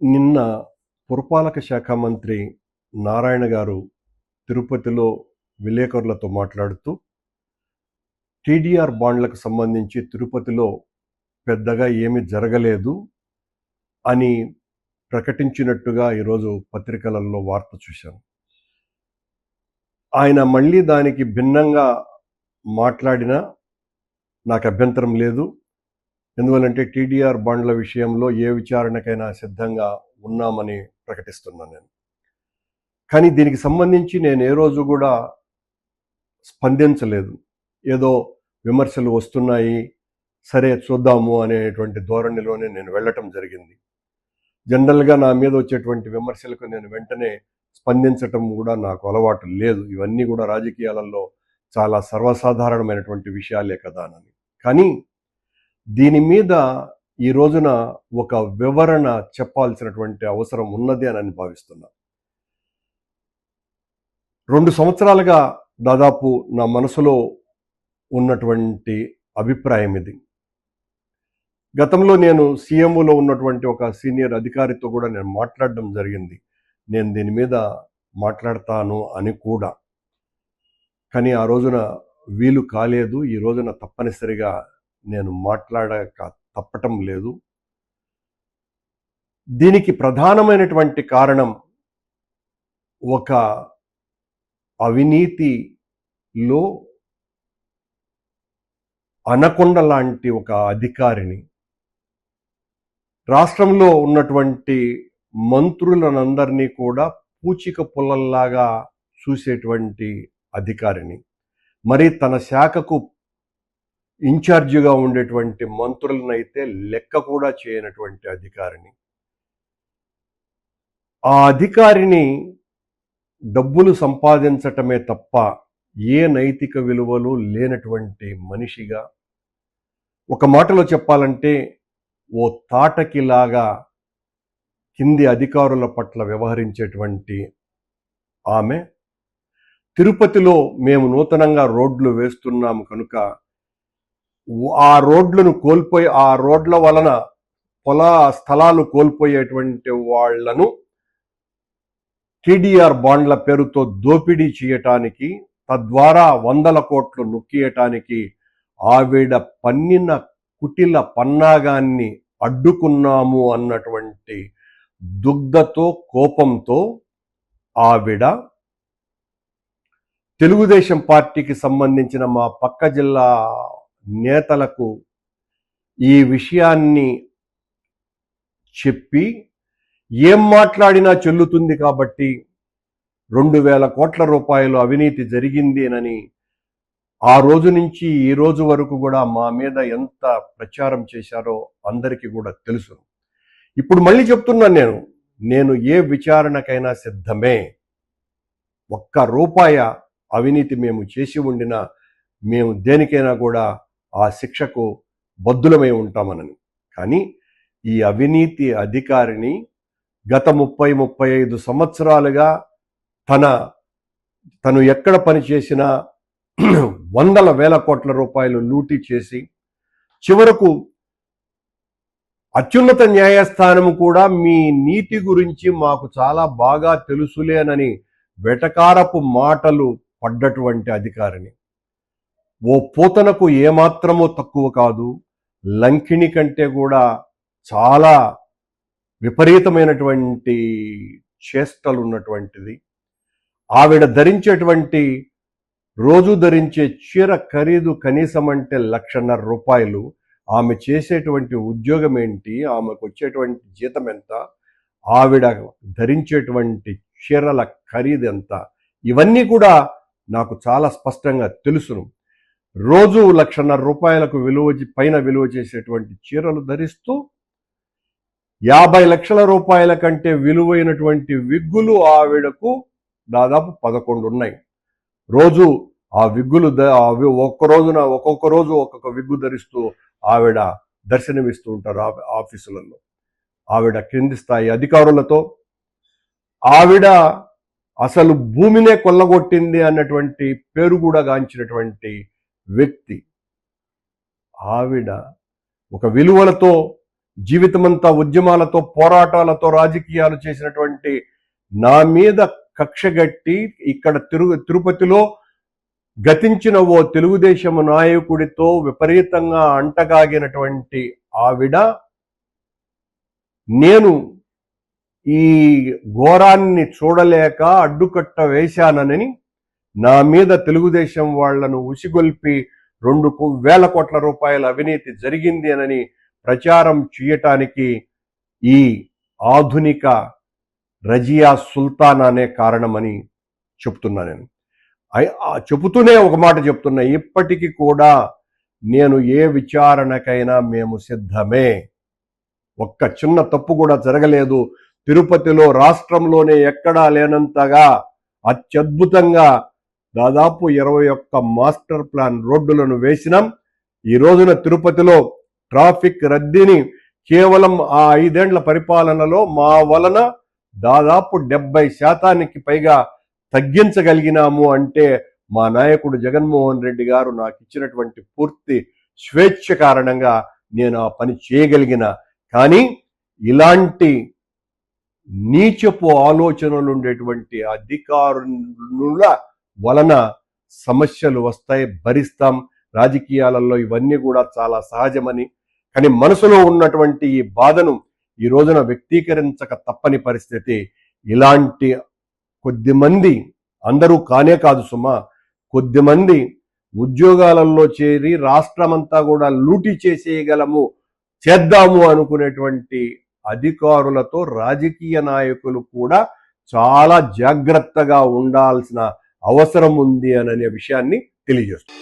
నిన్న పురపాలక శాఖ మంత్రి నారాయణ గారు తిరుపతిలో విలేకరులతో మాట్లాడుతూ టీడీఆర్ బాండ్లకు సంబంధించి తిరుపతిలో పెద్దగా ఏమీ జరగలేదు అని ప్రకటించినట్టుగా ఈరోజు పత్రికలలో వార్త చూశాను. ఆయన మళ్ళీ దానికి భిన్నంగా మాట్లాడినా నాకు అభ్యంతరం లేదు. ఎందువల్లంటే టీడీఆర్ బాండ్ల విషయంలో ఏ విచారణకైనా సిద్ధంగా ఉన్నామని ప్రకటిస్తున్నాను నేను. కానీ దీనికి సంబంధించి నేను ఏ రోజు కూడా స్పందించలేదు. ఏదో విమర్శలు వస్తున్నాయి, సరే చూద్దాము అనేటువంటి ధోరణిలోనే నేను వెళ్ళటం జరిగింది. జనరల్గా నా మీద వచ్చేటువంటి విమర్శలకు నేను వెంటనే స్పందించటం కూడా నాకు అలవాటు లేదు. ఇవన్నీ కూడా రాజకీయాలలో చాలా సర్వసాధారణమైనటువంటి విషయాలే కదా అని. కానీ దీని మీద ఈ రోజున ఒక వివరణ చెప్పాల్సినటువంటి అవసరం ఉన్నది అని భావిస్తున్నా. 2 సంవత్సరాలుగా దాదాపు నా మనసులో ఉన్నటువంటి అభిప్రాయం ఇది. గతంలో నేను సీఎంఓలో ఉన్నటువంటి ఒక సీనియర్ అధికారితో కూడా నేను మాట్లాడడం జరిగింది. నేను దీని మీద మాట్లాడతాను అని కూడా. కానీ ఆ రోజున వీలు కాలేదు. ఈ రోజున తప్పనిసరిగా నేను మాట్లాడక తప్పటం లేదు. దీనికి ప్రధానమైనటువంటి కారణం ఒక అవినీతిలో అనకొండ లాంటి ఒక అధికారిని, రాష్ట్రంలో ఉన్నటువంటి మంత్రులనందరినీ కూడా పూచిక పుల్లల్లాగా చూసేటువంటి అధికారిని, మరి తన శాఖకు ఇన్ఛార్జిగా ఉండేటువంటి మంత్రులనైతే లెక్క కూడా చేయనటువంటి అధికారిని, ఆ అధికారిని డబ్బులు సంపాదించటమే తప్ప ఏ నైతిక విలువలు లేనటువంటి మనిషిగా, ఒక మాటలో చెప్పాలంటే ఓ తాటకిలాగా కింది అధికారుల పట్ల వ్యవహరించేటువంటి ఆమె, తిరుపతిలో మేము నూతనంగా రోడ్లు వేస్తున్నాము కనుక ఆ రోడ్లను కోల్పోయి, ఆ రోడ్ల వలన స్థలాలు కోల్పోయేటువంటి వాళ్లను టీడీఆర్ బాండ్ల పేరుతో దోపిడీ చేయటానికి, తద్వారా 100 కోట్లు నొక్కియటానికి ఆవిడ పన్నిన కుటిల పన్నాగాన్ని అడ్డుకున్నాము అన్నటువంటి దుగ్ధతో, కోపంతో ఆవిడ తెలుగుదేశం పార్టీకి సంబంధించిన మా పక్క జిల్లా నేతలకు ఈ విషయాన్ని చెప్పి, ఏం మాట్లాడినా చెల్లుతుంది కాబట్టి 2,000 కోట్ల రూపాయలు అవినీతి జరిగిందేనని ఆ రోజు నుంచి ఈ రోజు వరకు కూడా మా మీద ఎంత ప్రచారం చేశారో అందరికీ కూడా తెలుసు. ఇప్పుడు మళ్ళీ చెప్తున్నాను, నేను ఏ విచారణకైనా సిద్ధమే. 1 రూపాయి అవినీతి మేము చేసి ఉండినా మేము దేనికైనా కూడా ఆ శిక్షకు బద్దులమై ఉంటామనని. కానీ ఈ అవినీతి అధికారిని గత 30-35 సంవత్సరాలుగా తను ఎక్కడ పని చేసినా వందల వేల కోట్ల రూపాయలు లూటీ చేసి, చివరకు అత్యున్నత న్యాయస్థానం కూడా మీ నీతి గురించి మాకు చాలా బాగా తెలుసులేనని వెటకారపు మాటలు పడ్డటువంటి అధికారిని, ఓ పూతనకు ఏమాత్రమూ తక్కువ కాదు, లంకిణి కంటే కూడా చాలా విపరీతమైనటువంటి చేష్టలు ఉన్నటువంటిది. ఆవిడ ధరించేటువంటి, రోజు ధరించే చీర ఖరీదు కనీసం అంటే 1,50,000 రూపాయలు. ఆమె చేసేటువంటి ఉద్యోగం ఏంటి, ఆమెకు వచ్చేటువంటి జీతం ఎంత, ఆవిడ ధరించేటువంటి చీరల ఖరీదు ఎంత, ఇవన్నీ కూడా నాకు చాలా స్పష్టంగా తెలుసును. రోజు 1,50,000 రూపాయలకు పైన విలువ చేసేటువంటి చీరలు ధరిస్తూ 50 లక్షల రూపాయల కంటే విలువైనటువంటి విగ్గులు ఆవిడకు దాదాపు 11 ఉన్నాయి. రోజు ఆ విగ్గులు ఒక్కొక్క రోజు ఒక్కొక్క విగ్గు ధరిస్తూ ఆవిడ దర్శనమిస్తూ ఉంటారు ఆఫీసులలో. ఆవిడ క్రింది స్థాయి అధికారులతో, ఆవిడ అసలు భూమినే కొల్లగొట్టింది అన్నటువంటి పేరు కూడా గాంచినటువంటి వ్యక్తి. ఆవిడ ఒక విలువలతో జీవితమంతా ఉద్యమాలతో పోరాటాలతో రాజకీయాలు చేసినటువంటి నా మీద కక్షగట్టి ఇక్కడ తిరుపతిలో గతించిన ఓ తెలుగుదేశం నాయకుడితో విపరీతంగా అంటగాగినటువంటి ఆవిడ నేను ఈ ఘోరాన్ని చూడలేక అడ్డుకట్ట వేశానని నా మీద తెలుగుదేశం వాళ్లను ఉసిగొల్పి 2,000 కోట్ల రూపాయల అవినీతి జరిగింది అని ప్రచారం చేయటానికి ఈ ఆధునిక రజియా సుల్తాన్ అనే కారణమని చెప్తున్నా. నేను చెబుతూనే ఒక మాట చెప్తున్నా, ఇప్పటికీ కూడా నేను ఏ విచారణకైనా మేము సిద్ధమే. ఒక్క చిన్న తప్పు కూడా జరగలేదు. తిరుపతిలో రాష్ట్రంలోనే ఎక్కడా లేనంతగా అత్యద్భుతంగా దాదాపు 21 మాస్టర్ ప్లాన్ రోడ్డులను వేసినాం. ఈ రోజున తిరుపతిలో ట్రాఫిక్ రద్దీని కేవలం ఆ 5 ఏళ్ల పరిపాలనలో మా వలన దాదాపు 70% పైగా తగ్గించగలిగినాము అంటే మా నాయకుడు జగన్మోహన్ రెడ్డి గారు నాకు ఇచ్చినటువంటి పూర్తి స్వేచ్ఛ కారణంగా నేను ఆ పని చేయగలిగిన. కానీ ఇలాంటి నీచపు ఆలోచనలు ఉండేటువంటి అధికారుల వలన సమస్యలు వస్తాయి, భరిస్తాం. రాజకీయాలలో ఇవన్నీ కూడా చాలా సహజమని, కానీ మనసులో ఉన్నటువంటి ఈ బాధను ఈ రోజున వ్యక్తీకరించక తప్పని పరిస్థితి. ఇలాంటి కొద్దిమంది, అందరూ కానే కాదు సుమా, కొద్దిమంది ఉద్యోగాలలో చేరి రాష్ట్రమంతా కూడా లూటీ చేద్దాము అనుకునేటువంటి అధికారులతో రాజకీయ నాయకులు కూడా చాలా జాగ్రత్తగా ఉండాల్సిన అవసరం ఉంది అనే విషయాన్ని తెలియజేస్తుంది.